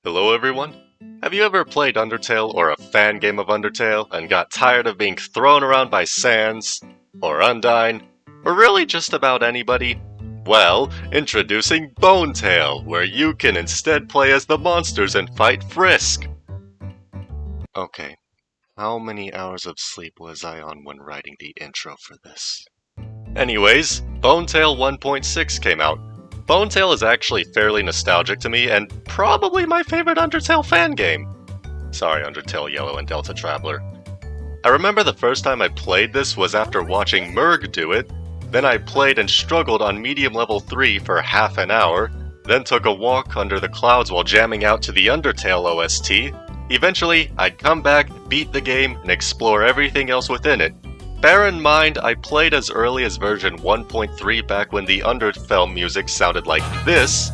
Hello everyone. Have you ever played Undertale or a fan game of Undertale and got tired of being thrown around by Sans, or Undyne, or really just about anybody? Well, introducing Bonetale, where you can instead play as the monsters and fight Frisk. Okay, how many hours of sleep was I on when writing the intro for this? Anyways, Bonetale 1.6 came out. Bonetale is actually fairly nostalgic to me, and probably my favorite Undertale fan game. Sorry, Undertale Yellow and Delta Traveler. I remember the first time I played this was after watching Merg do it, then I played and struggled on medium level 3 for half an hour, then took a walk under the clouds while jamming out to the Undertale OST. Eventually, I'd come back, beat the game, and explore everything else within it. Bear in mind, I played as early as version 1.3 back when the Undertale music sounded like this,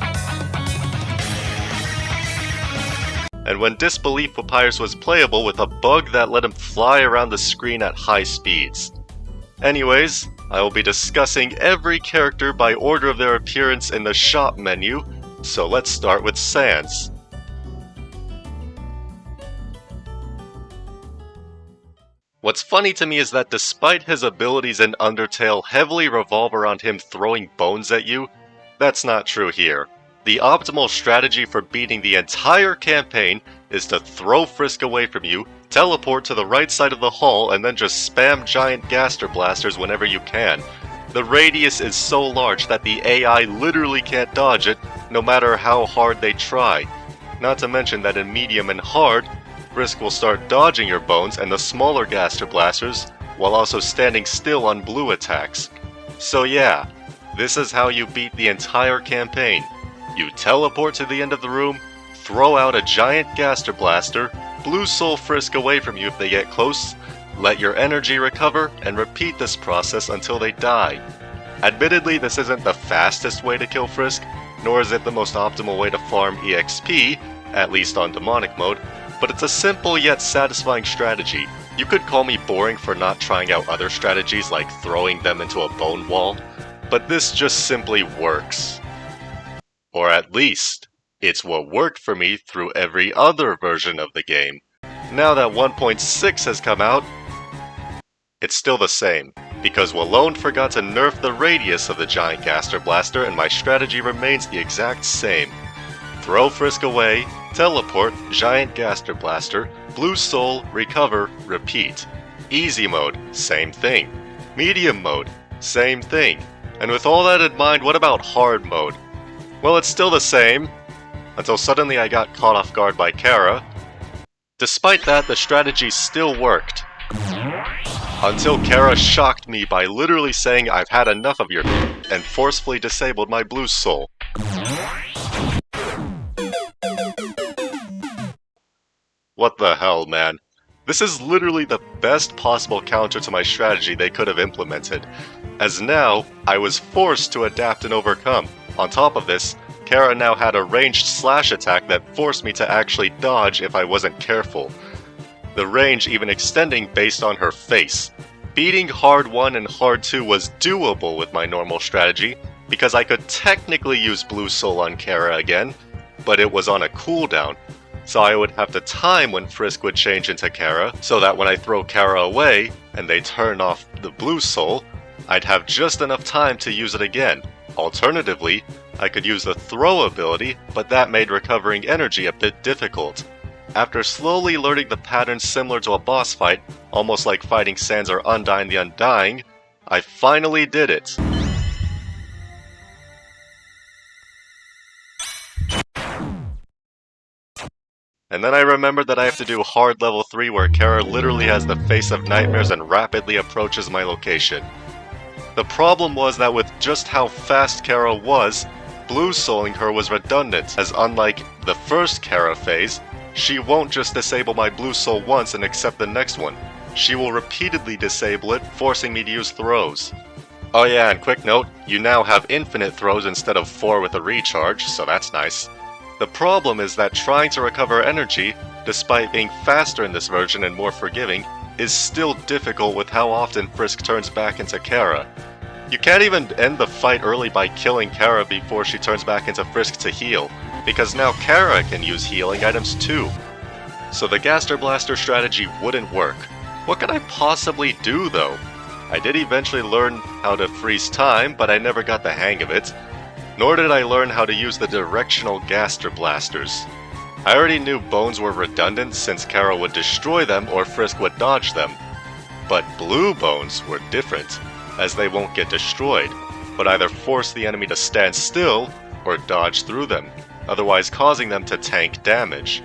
and when Disbelief Papyrus was playable with a bug that let him fly around the screen at high speeds. Anyways, I will be discussing every character by order of their appearance in the shop menu, so let's start with Sans. What's funny to me is that despite his abilities in Undertale heavily revolve around him throwing bones at you, that's not true here. The optimal strategy for beating the entire campaign is to throw Frisk away from you, teleport to the right side of the hall, and then just spam giant gaster blasters whenever you can. The radius is so large that the AI literally can't dodge it, no matter how hard they try. Not to mention that in medium and hard, Frisk will start dodging your bones and the smaller gaster blasters, while also standing still on blue attacks. So yeah, this is how you beat the entire campaign. You teleport to the end of the room, throw out a giant gaster blaster, blue soul Frisk away from you if they get close, let your energy recover, and repeat this process until they die. Admittedly, this isn't the fastest way to kill Frisk, nor is it the most optimal way to farm EXP, at least on demonic mode, but it's a simple yet satisfying strategy. You could call me boring for not trying out other strategies like throwing them into a bone wall, but this just simply works. Or at least, it's what worked for me through every other version of the game. Now that 1.6 has come out, it's still the same, because Wallone forgot to nerf the radius of the giant gaster blaster and my strategy remains the exact same. Throw Frisk away, teleport, giant gaster blaster, blue soul, recover, repeat. Easy mode, same thing. Medium mode, same thing. And with all that in mind, what about hard mode? Well, it's still the same, until suddenly I got caught off guard by Chara. Despite that, the strategy still worked. Until Chara shocked me by literally saying I've had enough of your and forcefully disabled my blue soul. What the hell, man? This is literally the best possible counter to my strategy they could have implemented, as now, I was forced to adapt and overcome. On top of this, Chara now had a ranged slash attack that forced me to actually dodge if I wasn't careful. The range even extending based on her face. Beating Hard 1 and Hard 2 was doable with my normal strategy, because I could technically use Blue Soul on Chara again, but it was on a cooldown. So I would have to time when Frisk would change into Chara, so that when I throw Chara away, and they turn off the Blue Soul, I'd have just enough time to use it again. Alternatively, I could use the throw ability, but that made recovering energy a bit difficult. After slowly learning the patterns similar to a boss fight, almost like fighting Sans or Undyne the Undying, I finally did it. And then I remembered that I have to do hard level 3 where Chara literally has the face of nightmares and rapidly approaches my location. The problem was that with just how fast Chara was, blue souling her was redundant, as unlike the first Chara phase, she won't just disable my blue soul once and accept the next one. She will repeatedly disable it, forcing me to use throws. Oh yeah, and quick note, you now have infinite throws instead of 4 with a recharge, so that's nice. The problem is that trying to recover energy, despite being faster in this version and more forgiving, is still difficult with how often Frisk turns back into Chara. You can't even end the fight early by killing Chara before she turns back into Frisk to heal. because now Chara can use healing items too. So the Gaster Blaster strategy wouldn't work. What could I possibly do though? I did eventually learn how to freeze time, but I never got the hang of it. Nor did I learn how to use the directional Gaster Blasters. I already knew bones were redundant since Chara would destroy them or Frisk would dodge them. But blue bones were different, as they won't get destroyed, but either force the enemy to stand still or dodge through them, otherwise causing them to tank damage.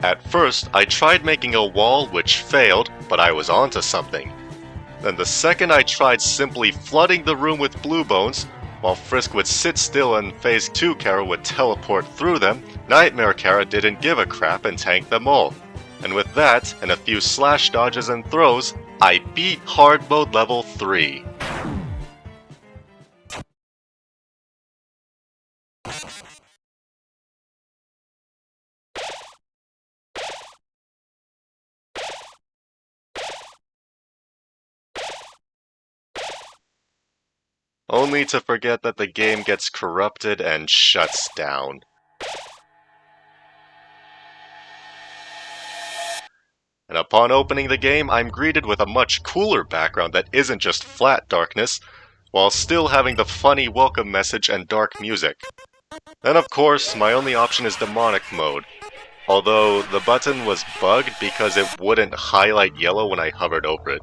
At first, I tried making a wall which failed, but I was onto something. Then the second I tried simply flooding the room with blue bones, while Frisk would sit still and phase 2 Chara would teleport through them, Nightmare Chara didn't give a crap and tanked them all. And with that, and a few slash dodges and throws, I beat hard mode level 3. Only to forget that the game gets corrupted and shuts down. And upon opening the game, I'm greeted with a much cooler background that isn't just flat darkness, while still having the funny welcome message and dark music. Then of course, my only option is demonic mode, although the button was bugged because it wouldn't highlight yellow when I hovered over it.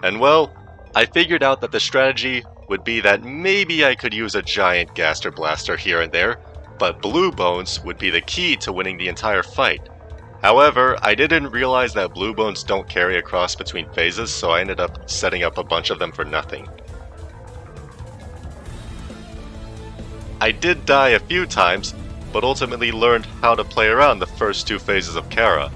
And well, I figured out that the strategy would be that maybe I could use a giant Gaster Blaster here and there, but blue bones would be the key to winning the entire fight. However, I didn't realize that blue bones don't carry across between phases, so I ended up setting up a bunch of them for nothing. I did die a few times, but ultimately learned how to play around the first 2 phases of Chara.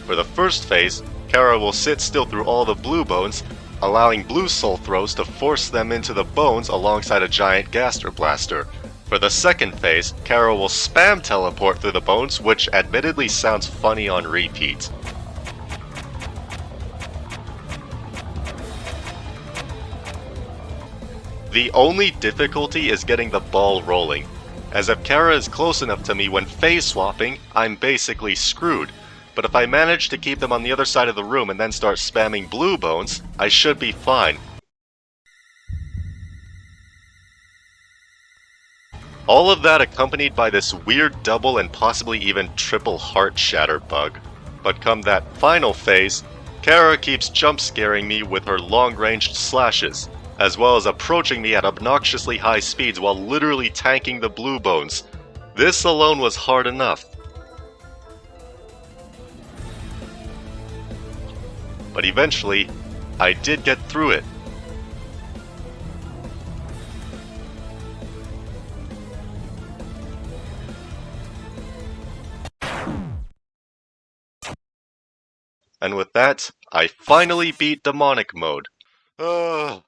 For the first phase, Chara will sit still through all the blue bones, allowing blue soul throws to force them into the bones alongside a giant Gaster Blaster. For the second phase, Chara will spam teleport through the bones, which admittedly sounds funny on repeat. The only difficulty is getting the ball rolling, as if Chara is close enough to me when phase swapping, I'm basically screwed. But if I manage to keep them on the other side of the room and then start spamming blue bones, I should be fine. All of that accompanied by this weird double and possibly even triple heart shatter bug. But come that final phase, Chara keeps jump scaring me with her long-ranged slashes, as well as approaching me at obnoxiously high speeds while literally tanking the blue bones. This alone was hard enough. But eventually, I did get through it. And with that, I finally beat demonic mode. Oh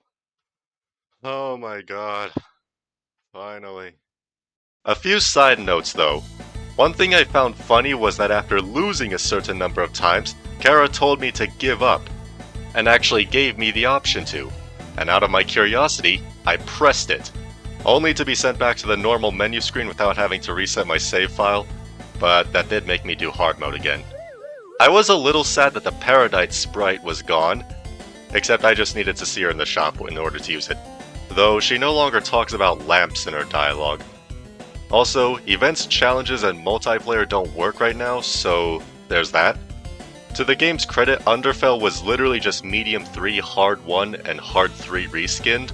my god. Finally. A few side notes though. One thing I found funny was that after losing a certain number of times, Chara told me to give up, and actually gave me the option to. And out of my curiosity, I pressed it, only to be sent back to the normal menu screen without having to reset my save file, but that did make me do hard mode again. I was a little sad that the Paradite sprite was gone, except I just needed to see her in the shop in order to use it, though she no longer talks about lamps in her dialogue. Also, events, challenges, and multiplayer don't work right now, so there's that. To the game's credit, Underfell was literally just Medium 3 Hard 1 and Hard 3 reskinned.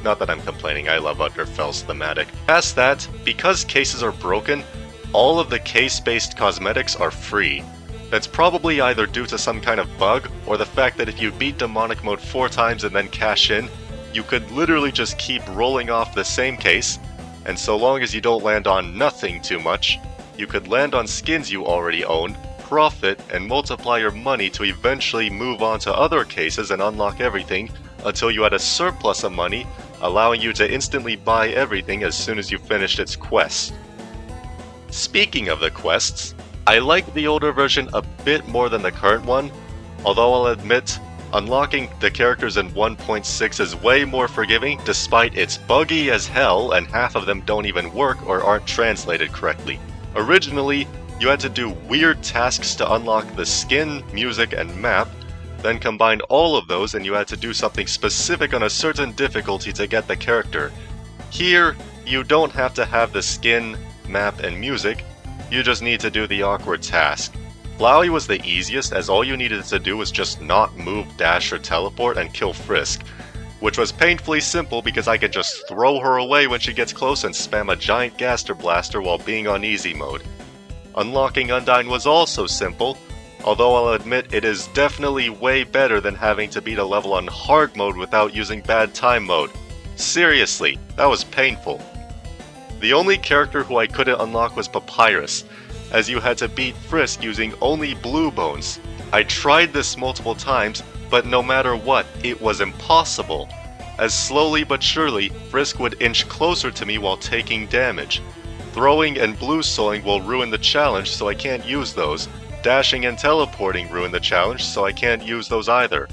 Not that I'm complaining, I love Underfell's thematic. Past that, because cases are broken, all of the case-based cosmetics are free. That's probably either due to some kind of bug, or the fact that if you beat demonic mode 4 times and then cash in, you could literally just keep rolling off the same case, and so long as you don't land on nothing too much, you could land on skins you already own, profit, and multiply your money to eventually move on to other cases and unlock everything until you had a surplus of money, allowing you to instantly buy everything as soon as you finished its quest. Speaking of the quests, I like the older version a bit more than the current one, although I'll admit, unlocking the characters in 1.6 is way more forgiving despite it's buggy as hell and half of them don't even work or aren't translated correctly. Originally, you had to do weird tasks to unlock the skin, music, and map, then combine all of those and you had to do something specific on a certain difficulty to get the character. Here, you don't have to have the skin, map, and music, you just need to do the awkward task. Flowey was the easiest, as all you needed to do was just not move, dash, or teleport and kill Frisk, which was painfully simple because I could just throw her away when she gets close and spam a giant Gaster Blaster while being on easy mode. Unlocking Undyne was also simple, although I'll admit it is definitely way better than having to beat a level on hard mode without using bad time mode. Seriously, that was painful. The only character who I couldn't unlock was Papyrus, as you had to beat Frisk using only blue bones. I tried this multiple times, but no matter what, it was impossible, as slowly but surely, Frisk would inch closer to me while taking damage. Throwing and blue souling will ruin the challenge, so I can't use those. Dashing and teleporting ruin the challenge, so I can't use those either.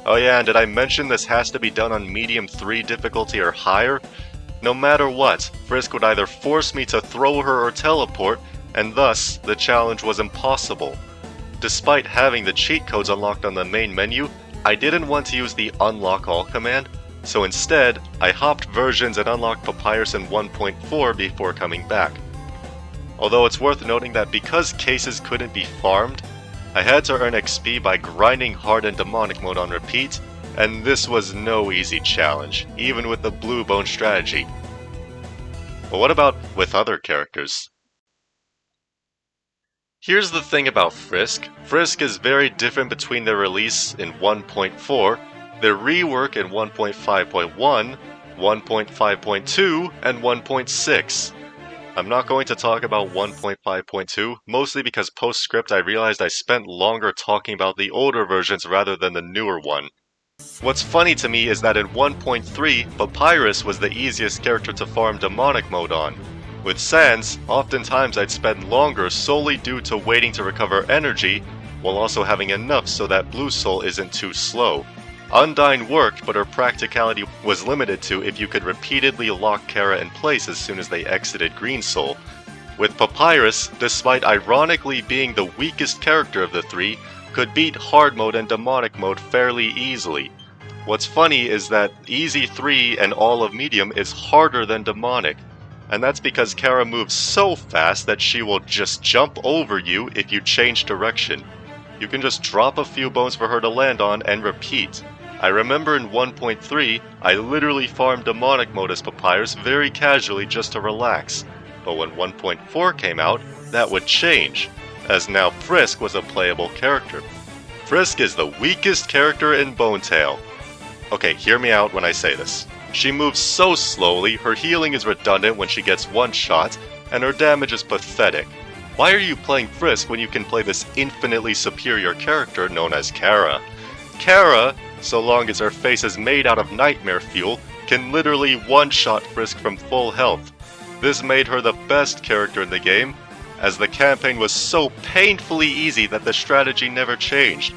Oh yeah, and did I mention this has to be done on medium 3 difficulty or higher? No matter what, Frisk would either force me to throw her or teleport, and thus, the challenge was impossible. Despite having the cheat codes unlocked on the main menu, I didn't want to use the unlock all command, so instead, I hopped versions and unlocked Papyrus in 1.4 before coming back. Although it's worth noting that because cases couldn't be farmed, I had to earn XP by grinding hard in demonic mode on repeat, and this was no easy challenge, even with the blue bone strategy. But what about with other characters? Here's the thing about Frisk. Frisk is very different between their release in 1.4, their rework in 1.5.1, 1.5.2, and 1.6. I'm not going to talk about 1.5.2, mostly because post-script I realized I spent longer talking about the older versions rather than the newer one. What's funny to me is that in 1.3, Papyrus was the easiest character to farm demonic mode on. With Sans, oftentimes I'd spend longer solely due to waiting to recover energy, while also having enough so that Blue Soul isn't too slow. Undyne worked, but her practicality was limited to if you could repeatedly lock Chara in place as soon as they exited Green Soul. With Papyrus, despite ironically being the weakest character of the three, could beat hard mode and demonic mode fairly easily. What's funny is that Easy 3 and all of medium is harder than demonic, and that's because Chara moves so fast that she will just jump over you if you change direction. You can just drop a few bones for her to land on and repeat. I remember in 1.3, I literally farmed demonic mode as Papyrus very casually just to relax, but when 1.4 came out, that would change, as now Frisk was a playable character. Frisk is the weakest character in Bonetale. Okay, hear me out when I say this. She moves so slowly, her healing is redundant when she gets one shot, and her damage is pathetic. Why are you playing Frisk when you can play this infinitely superior character known as Chara? Chara, so long as her face is made out of nightmare fuel, can literally one-shot Frisk from full health. This made her the best character in the game, as the campaign was so painfully easy that the strategy never changed.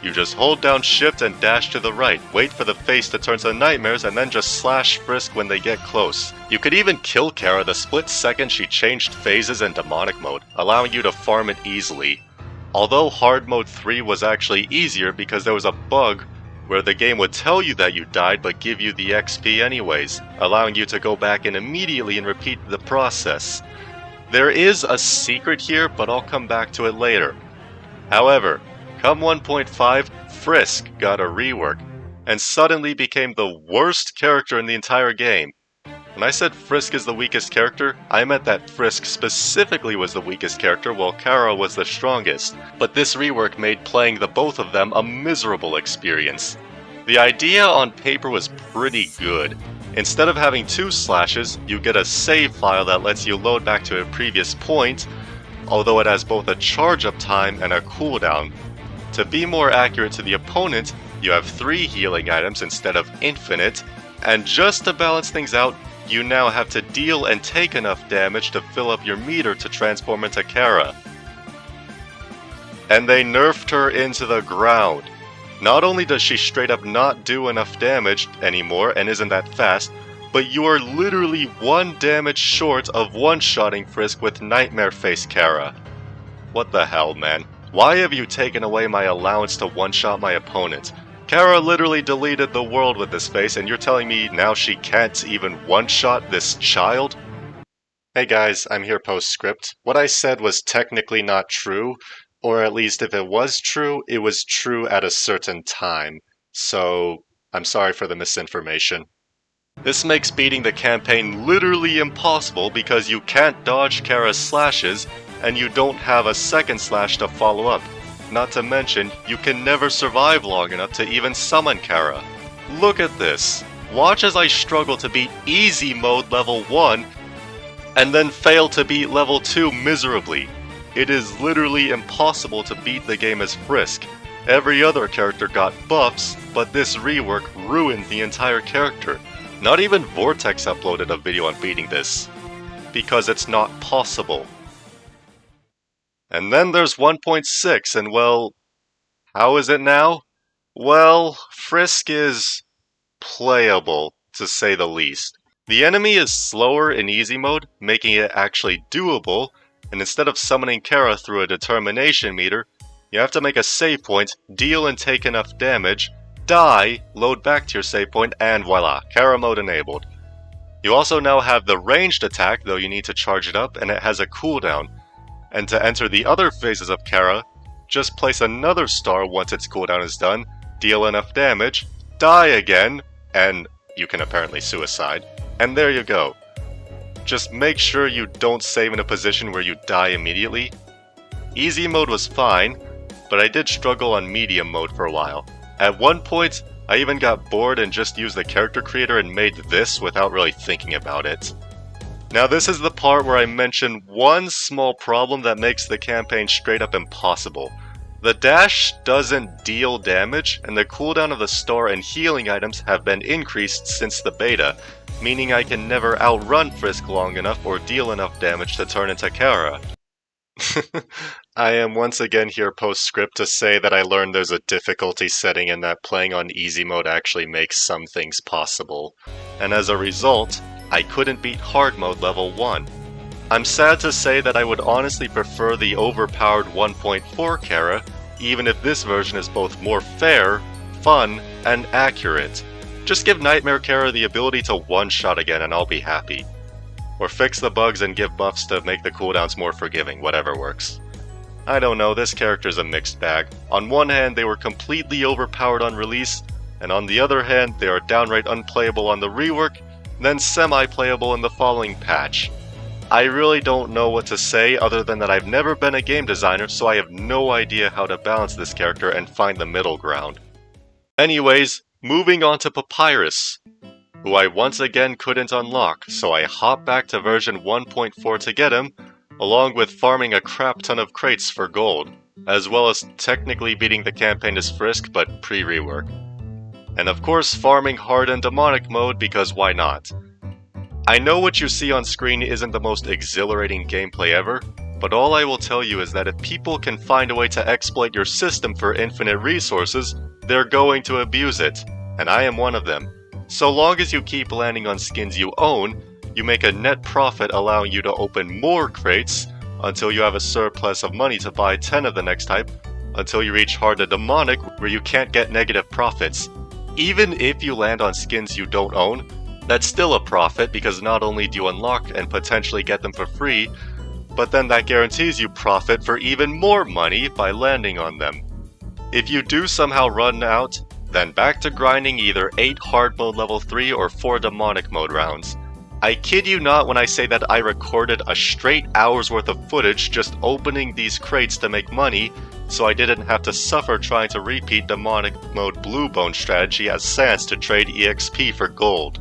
You just hold down shift and dash to the right, wait for the face to turn to nightmares, and then just slash Frisk when they get close. You could even kill Chara the split second she changed phases in demonic mode, allowing you to farm it easily. Although hard mode 3 was actually easier because there was a bug where the game would tell you that you died but give you the XP anyways, allowing you to go back in immediately and repeat the process. There is a secret here, but I'll come back to it later. However, come 1.5, Frisk got a rework, and suddenly became the worst character in the entire game. When I said Frisk is the weakest character, I meant that Frisk specifically was the weakest character while Chara was the strongest, but this rework made playing the both of them a miserable experience. The idea on paper was pretty good. Instead of having 2 slashes, you get a save file that lets you load back to a previous point, although it has both a charge-up time and a cooldown. To be more accurate to the opponent, you have 3 healing items instead of infinite, and just to balance things out, you now have to deal and take enough damage to fill up your meter to transform into Chara. And they nerfed her into the ground. Not only does she straight up not do enough damage anymore and isn't that fast, but you are literally 1 damage short of one-shotting Frisk with Nightmare Face Chara. What the hell, man? Why have you taken away my allowance to one-shot my opponent? Chara literally deleted the world with this face, and you're telling me now she can't even one-shot this child? Hey guys, I'm here post-script. What I said was technically not true, or at least if it was true, it was true at a certain time. So, I'm sorry for the misinformation. This makes beating the campaign literally impossible because you can't dodge Chara's slashes, and you don't have a second slash to follow up. Not to mention, you can never survive long enough to even summon Chara. Look at this. Watch as I struggle to beat easy mode level 1, and then fail to beat level 2 miserably. It is literally impossible to beat the game as Frisk. Every other character got buffs, but this rework ruined the entire character. Not even Vortex uploaded a video on beating this, because it's not possible. And then there's 1.6, and well, how is it now? Well, Frisk is playable, to say the least. The enemy is slower in easy mode, making it actually doable, and instead of summoning Chara through a determination meter, you have to make a save point, deal and take enough damage, die, load back to your save point, and voila, Chara mode enabled. You also now have the ranged attack, though you need to charge it up, and it has a cooldown. And to enter the other phases of Chara, just place another star once its cooldown is done, deal enough damage, die again, and you can apparently suicide, and there you go. Just make sure you don't save in a position where you die immediately. Easy mode was fine, but I did struggle on medium mode for a while. At one point, I even got bored and just used the character creator and made this without really thinking about it. Now this is the part where I mention one small problem that makes the campaign straight up impossible. The dash doesn't deal damage, and the cooldown of the star and healing items have been increased since the beta, meaning I can never outrun Frisk long enough or deal enough damage to turn into Chara. I am once again here post-script to say that I learned there's a difficulty setting and that playing on easy mode actually makes some things possible. And as a result, I couldn't beat hard mode level 1. I'm sad to say that I would honestly prefer the overpowered 1.4 Chara, even if this version is both more fair, fun, and accurate. Just give Nightmare Chara the ability to one-shot again and I'll be happy. Or fix the bugs and give buffs to make the cooldowns more forgiving, whatever works. I don't know, this character's a mixed bag. On one hand, they were completely overpowered on release, and on the other hand, they are downright unplayable on the rework, then semi-playable in the following patch. I really don't know what to say other than that I've never been a game designer, so I have no idea how to balance this character and find the middle ground. Anyways, moving on to Papyrus, who I once again couldn't unlock, so I hopped back to version 1.4 to get him, along with farming a crap ton of crates for gold, as well as technically beating the campaign as Frisk but pre-rework. And of course farming hard and demonic mode because why not? I know what you see on screen isn't the most exhilarating gameplay ever, but all I will tell you is that if people can find a way to exploit your system for infinite resources, they're going to abuse it, and I am one of them. So long as you keep landing on skins you own, you make a net profit allowing you to open more crates until you have a surplus of money to buy 10 of the next type, until you reach hard to demonic where you can't get negative profits. Even if you land on skins you don't own, that's still a profit because not only do you unlock and potentially get them for free, but then that guarantees you profit for even more money by landing on them. If you do somehow run out, then back to grinding either 8 hard mode level 3 or 4 demonic mode rounds. I kid you not when I say that I recorded a straight hour's worth of footage just opening these crates to make money, so I didn't have to suffer trying to repeat demonic mode blue bone strategy as Sans to trade EXP for gold.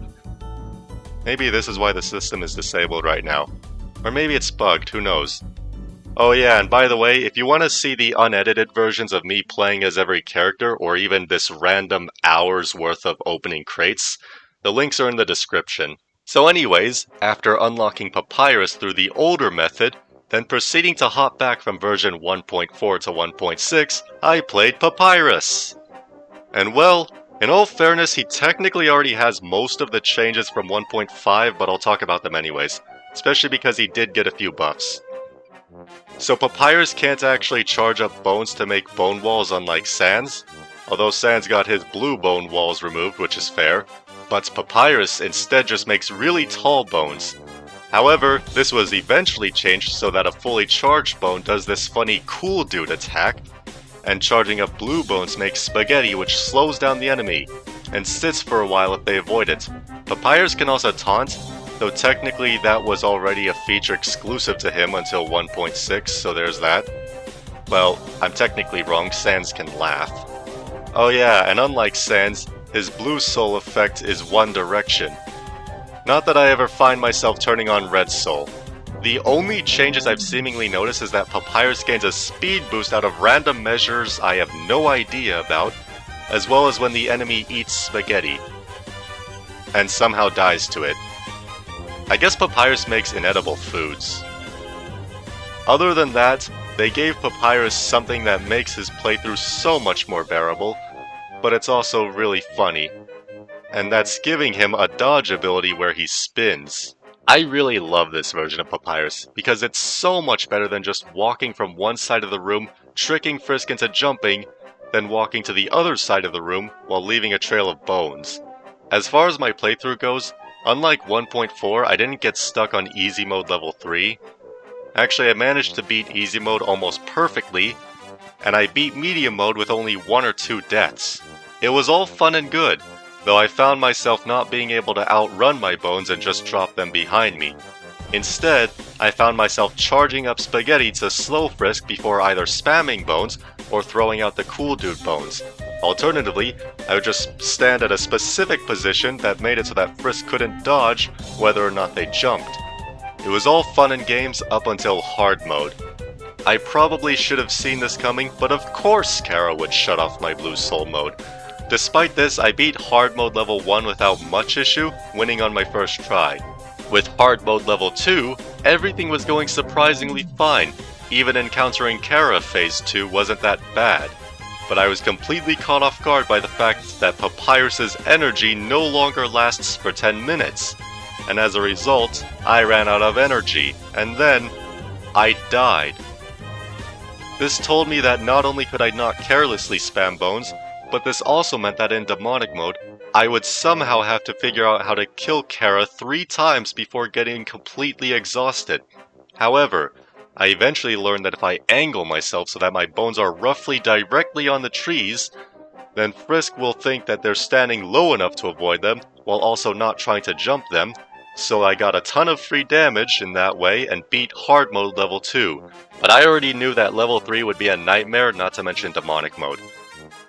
Maybe this is why the system is disabled right now. Or maybe it's bugged, who knows. Oh yeah, and by the way, if you want to see the unedited versions of me playing as every character, or even this random hour's worth of opening crates, the links are in the description. So anyways, after unlocking Papyrus through the older method, then proceeding to hop back from version 1.4 to 1.6, I played Papyrus. And well, In all fairness, he technically already has most of the changes from 1.5, but I'll talk about them anyways, especially because he did get a few buffs. So Papyrus can't actually charge up bones to make bone walls unlike Sans, although Sans got his blue bone walls removed, which is fair, but Papyrus instead just makes really tall bones. However, this was eventually changed so that a fully charged bone does this funny cool dude attack, and charging up blue bones makes spaghetti, which slows down the enemy, and sits for a while if they avoid it. Papyrus can also taunt, though technically that was already a feature exclusive to him until 1.6, so there's that. Well, I'm technically wrong, Sans can laugh. Oh yeah, and unlike Sans, his blue soul effect is one direction. Not that I ever find myself turning on red soul. The only changes I've seemingly noticed is that Papyrus gains a speed boost out of random measures I have no idea about, as well as when the enemy eats spaghetti, and somehow dies to it. I guess Papyrus makes inedible foods. Other than that, they gave Papyrus something that makes his playthrough so much more bearable, but it's also really funny, and that's giving him a dodge ability where he spins. I really love this version of Papyrus, because it's so much better than just walking from one side of the room, tricking Frisk into jumping, then walking to the other side of the room while leaving a trail of bones. As far as my playthrough goes, unlike 1.4, I didn't get stuck on easy mode level 3. Actually, I managed to beat easy mode almost perfectly, and I beat medium mode with only 1 or 2 deaths. It was all fun and good, though I found myself not being able to outrun my bones and just drop them behind me. Instead, I found myself charging up spaghetti to slow Frisk before either spamming bones or throwing out the cool dude bones. Alternatively, I would just stand at a specific position that made it so that Frisk couldn't dodge whether or not they jumped. It was all fun and games up until hard mode. I probably should have seen this coming, but of course Chara would shut off my blue soul mode. Despite this, I beat hard mode level 1 without much issue, winning on my first try. With hard mode level 2, everything was going surprisingly fine. Even encountering Chara phase 2 wasn't that bad. But I was completely caught off guard by the fact that Papyrus's energy no longer lasts for 10 minutes. And as a result, I ran out of energy, and then I died. This told me that not only could I not carelessly spam bones, but this also meant that in demonic mode, I would somehow have to figure out how to kill Chara 3 times before getting completely exhausted. However, I eventually learned that if I angle myself so that my bones are roughly directly on the trees, then Frisk will think that they're standing low enough to avoid them, while also not trying to jump them, so I got a ton of free damage in that way and beat hard mode level 2. But I already knew that level 3 would be a nightmare, not to mention demonic mode.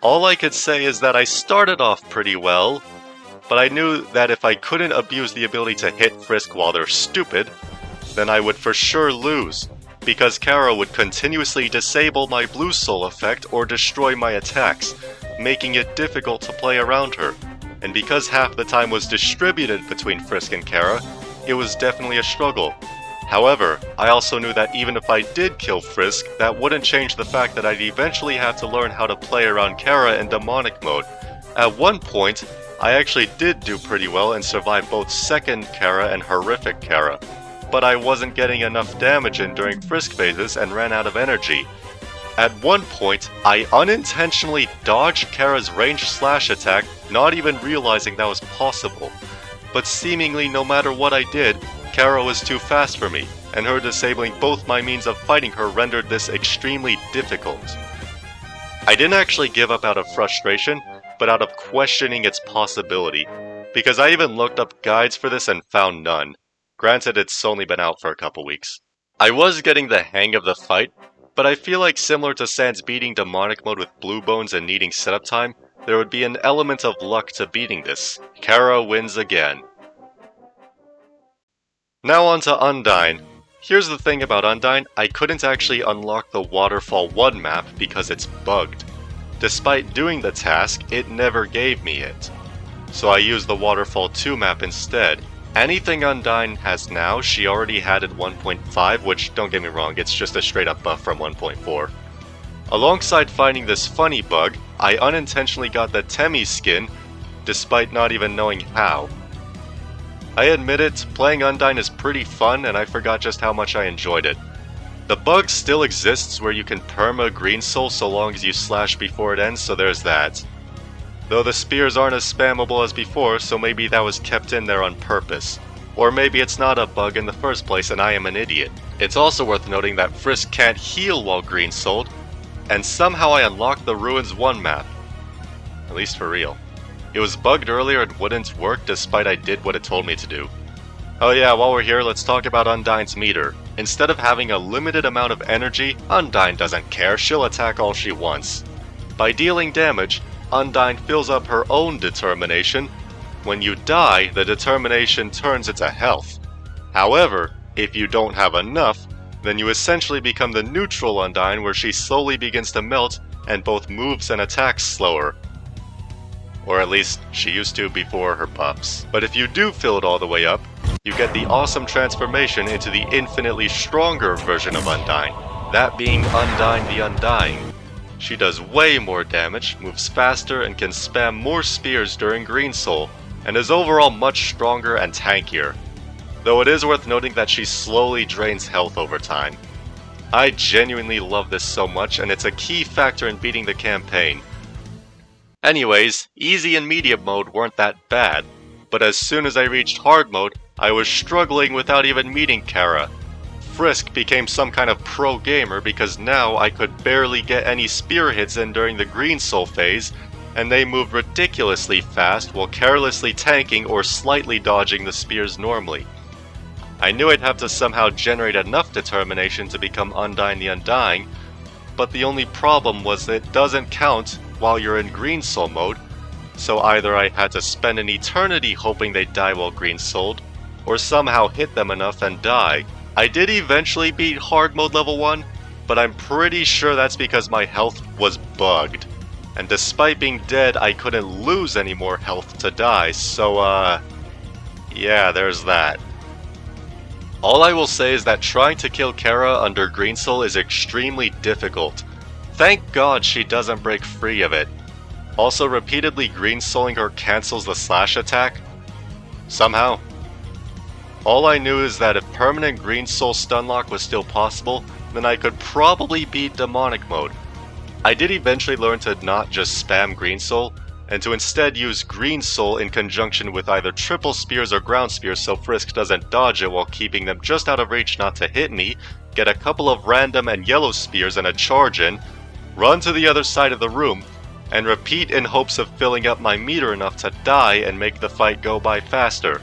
All I could say is that I started off pretty well, but I knew that if I couldn't abuse the ability to hit Frisk while they're stupid, then I would for sure lose, because Chara would continuously disable my blue soul effect or destroy my attacks, making it difficult to play around her. And because half the time was distributed between Frisk and Chara, it was definitely a struggle. However, I also knew that even if I did kill Frisk, that wouldn't change the fact that I'd eventually have to learn how to play around Chara in demonic mode. At one point, I actually did do pretty well and survived both second Chara and horrific Chara, but I wasn't getting enough damage in during Frisk phases and ran out of energy. At one point, I unintentionally dodged Chara's ranged slash attack, not even realizing that was possible. But seemingly no matter what I did, Chara was too fast for me, and her disabling both my means of fighting her rendered this extremely difficult. I didn't actually give up out of frustration, but out of questioning its possibility, because I even looked up guides for this and found none. Granted, it's only been out for a couple weeks. I was getting the hang of the fight, but I feel like similar to Sans beating demonic mode with blue bones and needing setup time, there would be an element of luck to beating this. Chara wins again. Now on to Undyne. Here's the thing about Undyne, I couldn't actually unlock the Waterfall 1 map because it's bugged. Despite doing the task, it never gave me it. So I used the Waterfall 2 map instead. Anything Undyne has now, she already had in 1.5, which, don't get me wrong, it's just a straight up buff from 1.4. Alongside finding this funny bug, I unintentionally got the Temmie skin despite not even knowing how. I admit it, playing Undyne is pretty fun and I forgot just how much I enjoyed it. The bug still exists where you can perma green soul so long as you slash before it ends, so there's that. Though the spears aren't as spammable as before, so maybe that was kept in there on purpose. Or maybe it's not a bug in the first place and I am an idiot. It's also worth noting that Frisk can't heal while green souled, and somehow I unlocked the Ruins 1 map. At least for real. It was bugged earlier and wouldn't work despite I did what it told me to do. Oh yeah, while we're here, let's talk about Undyne's meter. Instead of having a limited amount of energy, Undyne doesn't care, she'll attack all she wants. By dealing damage, Undyne fills up her own determination. When you die, the determination turns into health. However, if you don't have enough, then you essentially become the neutral Undyne where she slowly begins to melt and both moves and attacks slower. Or at least, she used to before her buffs. But if you do fill it all the way up, you get the awesome transformation into the infinitely stronger version of Undyne, that being Undyne the Undying. She does way more damage, moves faster, and can spam more spears during Green Soul, and is overall much stronger and tankier. Though it is worth noting that she slowly drains health over time. I genuinely love this so much, and it's a key factor in beating the campaign. Anyways, easy and medium mode weren't that bad, but as soon as I reached hard mode, I was struggling without even meeting Chara. Frisk became some kind of pro gamer because now I could barely get any spear hits in during the Green Soul phase, and they moved ridiculously fast while carelessly tanking or slightly dodging the spears normally. I knew I'd have to somehow generate enough determination to become Undyne the Undying, but the only problem was that it doesn't count while you're in Green Soul mode, so either I had to spend an eternity hoping they'd die while Green Souled, or somehow hit them enough and die. I did eventually beat hard mode level 1, but I'm pretty sure that's because my health was bugged. And despite being dead, I couldn't lose any more health to die, so yeah, there's that. All I will say is that trying to kill Chara under Green Soul is extremely difficult. Thank God she doesn't break free of it. Also, repeatedly Green Souling her cancels the slash attack. Somehow. All I knew is that if permanent Green Soul stunlock was still possible, then I could probably beat Demonic mode. I did eventually learn to not just spam Green Soul, and to instead use Green Soul in conjunction with either triple spears or ground spears so Frisk doesn't dodge it while keeping them just out of reach not to hit me, get a couple of random and yellow spears and a charge in, run to the other side of the room, and repeat in hopes of filling up my meter enough to die and make the fight go by faster.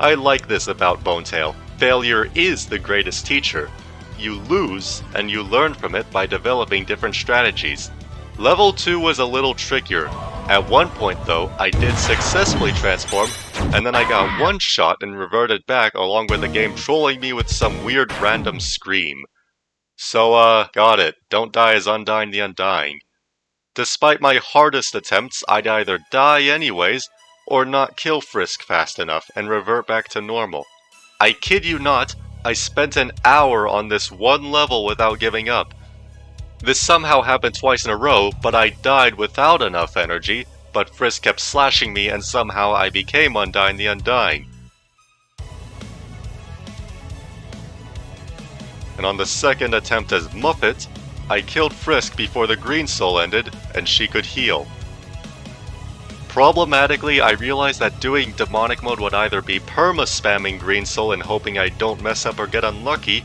I like this about Bonetale. Failure is the greatest teacher. You lose, and you learn from it by developing different strategies. Level 2 was a little trickier. At one point though, I did successfully transform, and then I got one shot and reverted back along with the game trolling me with some weird random scream. So got it, don't die as Undyne the Undying. Despite my hardest attempts, I'd either die anyways, or not kill Frisk fast enough and revert back to normal. I kid you not, I spent an hour on this one level without giving up. This somehow happened twice in a row, but I died without enough energy, but Frisk kept slashing me and somehow I became Undyne the Undying. And on the second attempt as Muppet, I killed Frisk before the Green Soul ended, and she could heal. Problematically, I realized that doing Demonic mode would either be perma-spamming Green Soul and hoping I don't mess up or get unlucky,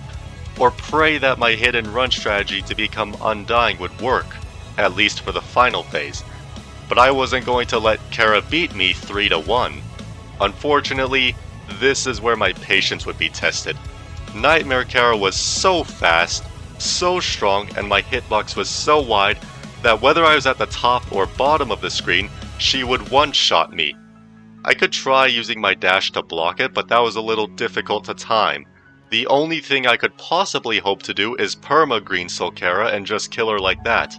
or pray that my hit and run strategy to become Undying would work, at least for the final phase. But I wasn't going to let Chara beat me 3-1. Unfortunately, this is where my patience would be tested. Nightmare Chara was so fast, so strong, and my hitbox was so wide that whether I was at the top or bottom of the screen, she would one-shot me. I could try using my dash to block it, but that was a little difficult to time. The only thing I could possibly hope to do is perma Green Soul Chara and just kill her like that.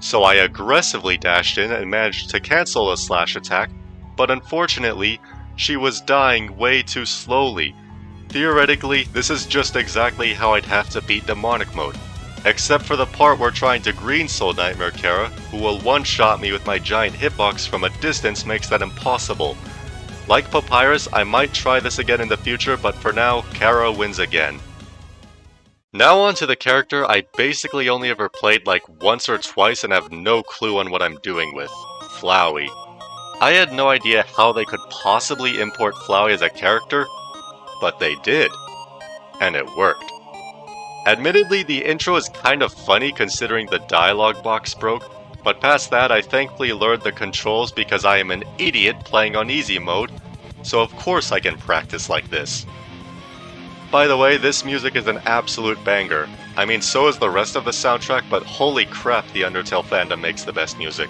So I aggressively dashed in and managed to cancel a slash attack, but unfortunately, she was dying way too slowly. Theoretically, this is just exactly how I'd have to beat Demonic mode. except for the part where trying to green soul Nightmare Chara, who will one-shot me with my giant hitbox from a distance, makes that impossible. Like Papyrus, I might try this again in the future, but for now, Chara wins again. Now on to the character I basically only ever played like once or twice and have no clue on what I'm doing with, Flowey. I had no idea how they could possibly import Flowey as a character, but they did. And it worked. Admittedly, the intro is kind of funny considering the dialogue box broke, but past that I thankfully learned the controls because I am an idiot playing on easy mode, so of course I can practice like this. By the way, this music is an absolute banger. I mean, so is the rest of the soundtrack, but holy crap, the Undertale fandom makes the best music.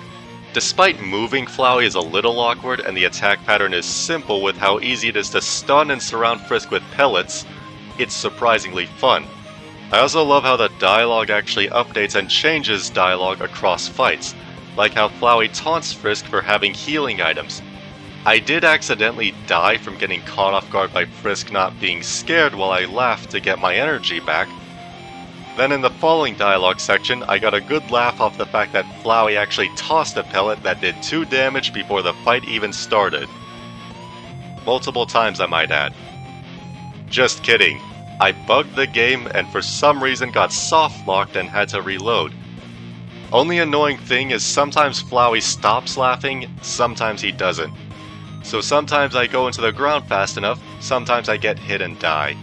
Despite moving, Flowey is a little awkward and the attack pattern is simple with how easy it is to stun and surround Frisk with pellets, it's surprisingly fun. I also love how the dialogue actually updates and changes dialogue across fights, like how Flowey taunts Frisk for having healing items. I did accidentally die from getting caught off guard by Frisk not being scared while I laughed to get my energy back. Then in the following dialogue section, I got a good laugh off the fact that Flowey actually tossed a pellet that did 2 damage before the fight even started. Multiple times I might add. Just kidding. I bugged the game and for some reason got soft locked and had to reload. Only annoying thing is sometimes Flowey stops laughing, sometimes he doesn't. So sometimes I go into the ground fast enough, sometimes I get hit and die.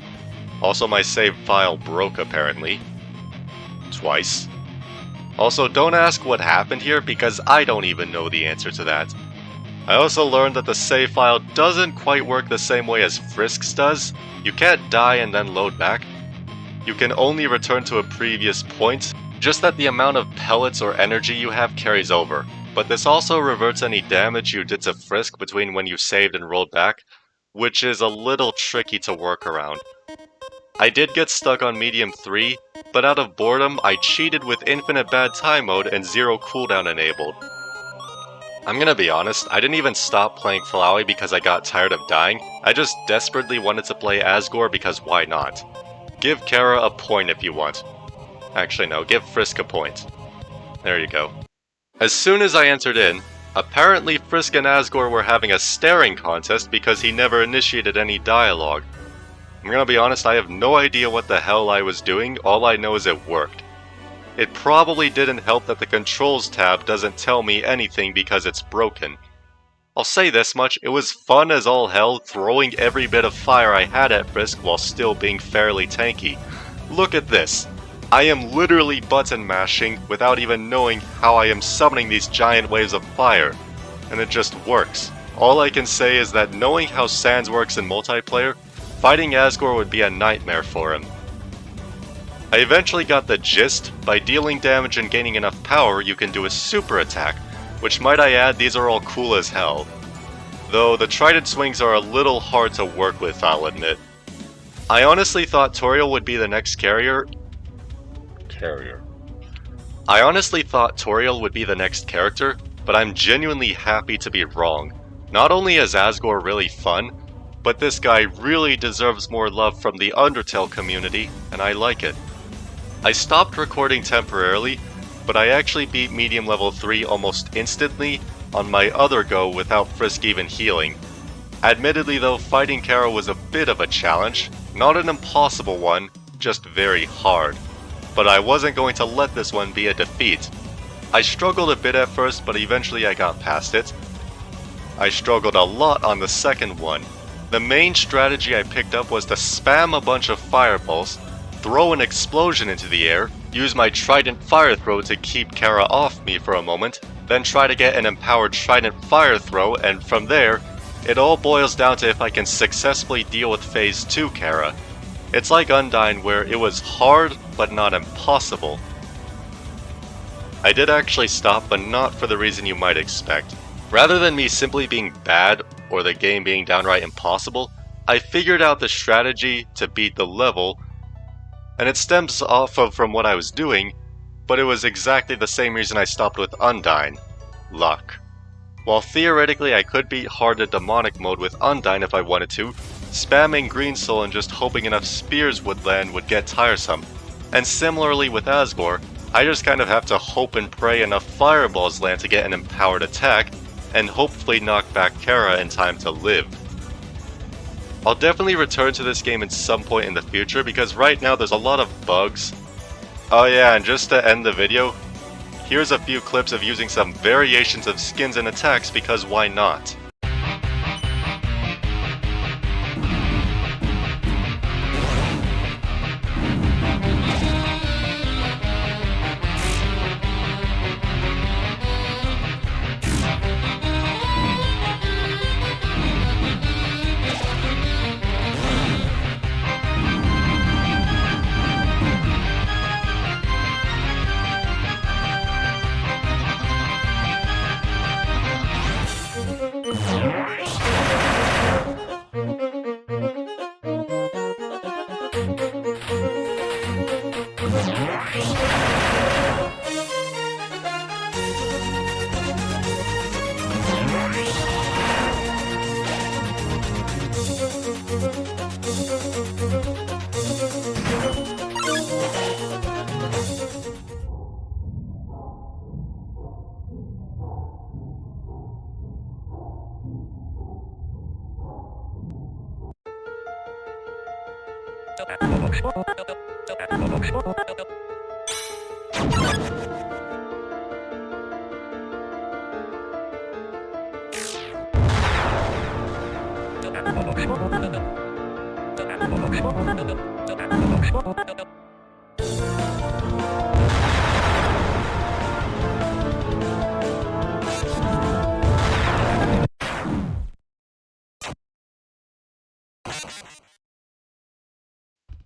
Also my save file broke apparently. Twice. Also don't ask what happened here because I don't even know the answer to that. I also learned that the save file doesn't quite work the same way as Frisk's does. You can't die and then load back. You can only return to a previous point, just that the amount of pellets or energy you have carries over. But this also reverts any damage you did to Frisk between when you saved and rolled back, which is a little tricky to work around. I did get stuck on medium 3, but out of boredom I cheated with infinite bad time mode and 0 cooldown enabled. I'm gonna be honest, I didn't even stop playing Flowey because I got tired of dying, I just desperately wanted to play Asgore because why not? Give Chara a point if you want. Actually no, give Frisk a point. There you go. As soon as I entered in, apparently Frisk and Asgore were having a staring contest because he never initiated any dialogue. I'm gonna be honest, I have no idea what the hell I was doing, all I know is it worked. It probably didn't help that the controls tab doesn't tell me anything because it's broken. I'll say this much, it was fun as all hell throwing every bit of fire I had at Frisk while still being fairly tanky. Look at this. I am literally button mashing without even knowing how I am summoning these giant waves of fire. And it just works. All I can say is that knowing how Sans works in multiplayer, fighting Asgore would be a nightmare for him. I eventually got the gist. By dealing damage and gaining enough power, you can do a super attack, which might I add, these are all cool as hell. Though the trident swings are a little hard to work with, I'll admit. I honestly thought Toriel would be the next character, but I'm genuinely happy to be wrong. Not only is Asgore really fun, but this guy really deserves more love from the Undertale community, and I like it. I stopped recording temporarily, but I actually beat medium level 3 almost instantly on my other go without Frisk even healing. Admittedly though, fighting Chara was a bit of a challenge, not an impossible one, just very hard. But I wasn't going to let this one be a defeat. I struggled a bit at first, but eventually I got past it. I struggled a lot on the second one. The main strategy I picked up was to spam a bunch of fireballs, throw an explosion into the air, use my Trident Fire Throw to keep Chara off me for a moment, then try to get an empowered Trident Fire Throw, and from there, it all boils down to if I can successfully deal with Phase 2 Chara. It's like Undyne where it was hard, but not impossible. I did actually stop, but not for the reason you might expect. Rather than me simply being bad, or the game being downright impossible, I figured out the strategy to beat the level, and it stems off of from what I was doing, but it was exactly the same reason I stopped with Undyne. Luck. While theoretically I could beat hard to demonic mode with Undyne if I wanted to, spamming Green Soul and just hoping enough spears would land would get tiresome. And similarly with Asgore, I just kind of have to hope and pray enough fireballs land to get an empowered attack, and hopefully knock back Chara in time to live. I'll definitely return to this game at some point in the future because right now there's a lot of bugs. Oh yeah, and just to end the video, here's a few clips of using some variations of skins and attacks because why not?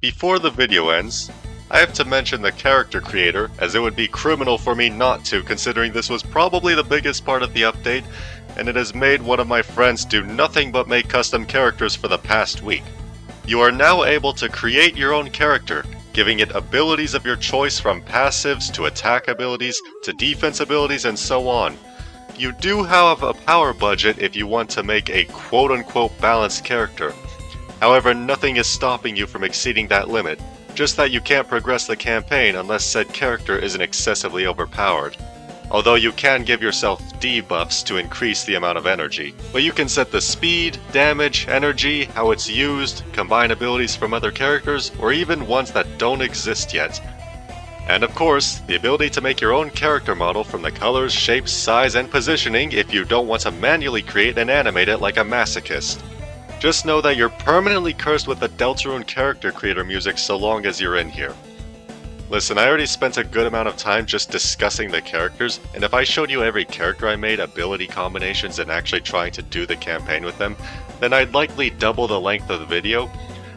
Before the video ends, I have to mention the character creator, as it would be criminal for me not to, considering this was probably the biggest part of the update, and it has made one of my friends do nothing but make custom characters for the past week. You are now able to create your own character, giving it abilities of your choice from passives to attack abilities to defense abilities and so on. You do have a power budget if you want to make a quote-unquote balanced character. However, nothing is stopping you from exceeding that limit, just that you can't progress the campaign unless said character isn't excessively overpowered. Although you can give yourself debuffs to increase the amount of energy. But you can set the speed, damage, energy, how it's used, combine abilities from other characters, or even ones that don't exist yet. And of course, the ability to make your own character model from the colors, shapes, size, and positioning if you don't want to manually create and animate it like a masochist. Just know that you're permanently cursed with the Deltarune character creator music so long as you're in here. Listen, I already spent a good amount of time just discussing the characters, and if I showed you every character I made, ability combinations, and actually trying to do the campaign with them, then I'd likely double the length of the video.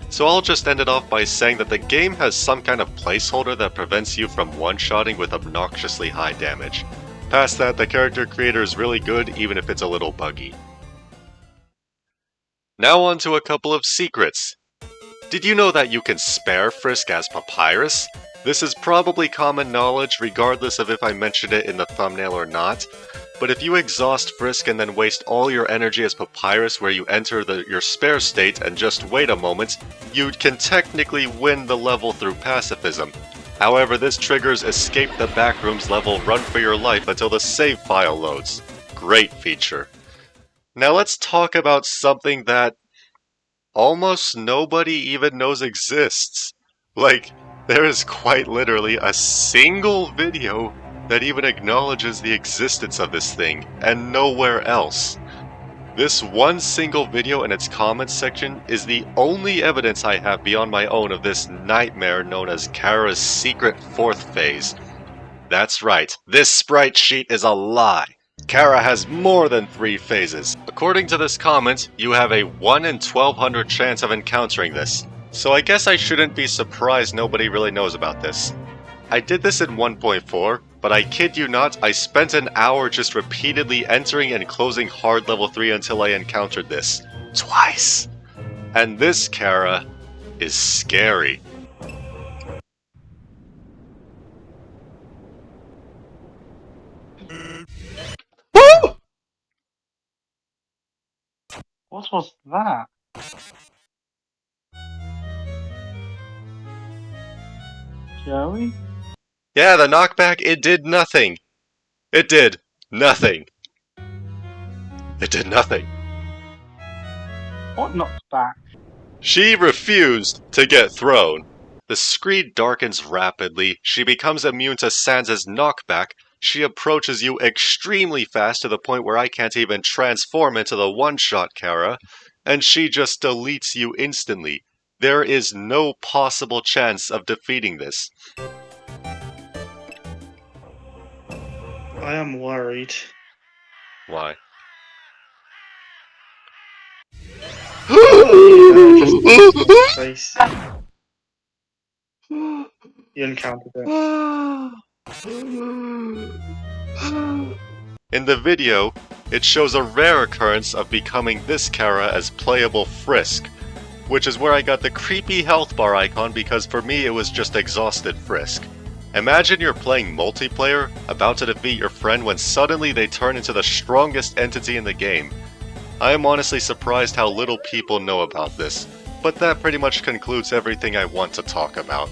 So I'll just end it off by saying that the game has some kind of placeholder that prevents you from one-shotting with obnoxiously high damage. Past that, the character creator is really good, even if it's a little buggy. Now on to a couple of secrets. Did you know that you can spare Frisk as Papyrus? This is probably common knowledge regardless of if I mentioned it in the thumbnail or not, but if you exhaust Frisk and then waste all your energy as Papyrus where you enter your spare state and just wait a moment, you can technically win the level through pacifism. However, this triggers Escape the Backrooms level Run for Your Life until the save file loads. Great feature. Now let's talk about something that almost nobody even knows exists. Like, there is quite literally a single video that even acknowledges the existence of this thing, and nowhere else. This one single video in its comments section is the only evidence I have beyond my own of this nightmare known as Chara's secret 4th phase. That's right, this sprite sheet is a lie. Chara has more than 3 phases. According to this comment, you have a 1 in 1200 chance of encountering this. So I guess I shouldn't be surprised nobody really knows about this. I did this in 1.4, but I kid you not, I spent an hour just repeatedly entering and closing hard level 3 until I encountered this. Twice! And this Chara is scary. Woo! What was that? Joey? Yeah, the knockback, it did nothing. It did nothing. It did nothing. What knocked back? She refused to get thrown. The screen darkens rapidly. She becomes immune to Sansa's knockback. She approaches you extremely fast to the point where I can't even transform into the one-shot Chara, and she just deletes you instantly. There is no possible chance of defeating this. I am worried. Why? Face. You encountered it. In the video, it shows a rare occurrence of becoming this Chara as playable Frisk, which is where I got the creepy health bar icon because for me it was just exhausted Frisk. Imagine you're playing multiplayer, about to defeat your friend when suddenly they turn into the strongest entity in the game. I am honestly surprised how little people know about this, but that pretty much concludes everything I want to talk about.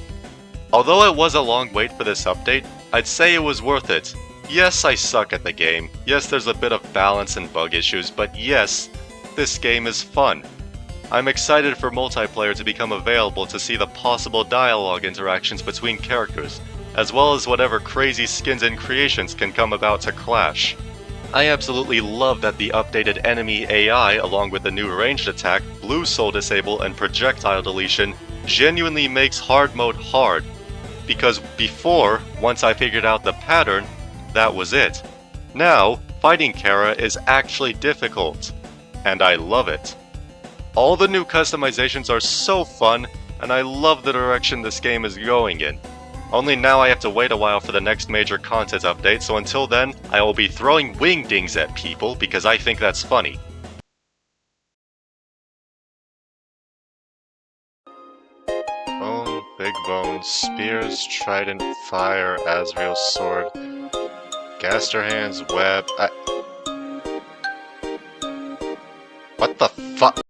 Although it was a long wait for this update, I'd say it was worth it. Yes, I suck at the game, yes there's a bit of balance and bug issues, but yes, this game is fun. I'm excited for multiplayer to become available to see the possible dialogue interactions between characters, as well as whatever crazy skins and creations can come about to clash. I absolutely love that the updated enemy AI, along with the new ranged attack, blue soul disable, and projectile deletion, genuinely makes hard mode hard. Because before, once I figured out the pattern, that was it. Now, fighting Chara is actually difficult, and I love it. All the new customizations are so fun, and I love the direction this game is going in. Only now I have to wait a while for the next major content update, so until then, I will be throwing wingdings at people because I think that's funny. Bone, big bone, spears, trident, fire, Azrael's sword, Gaster hands, web. What the fuck?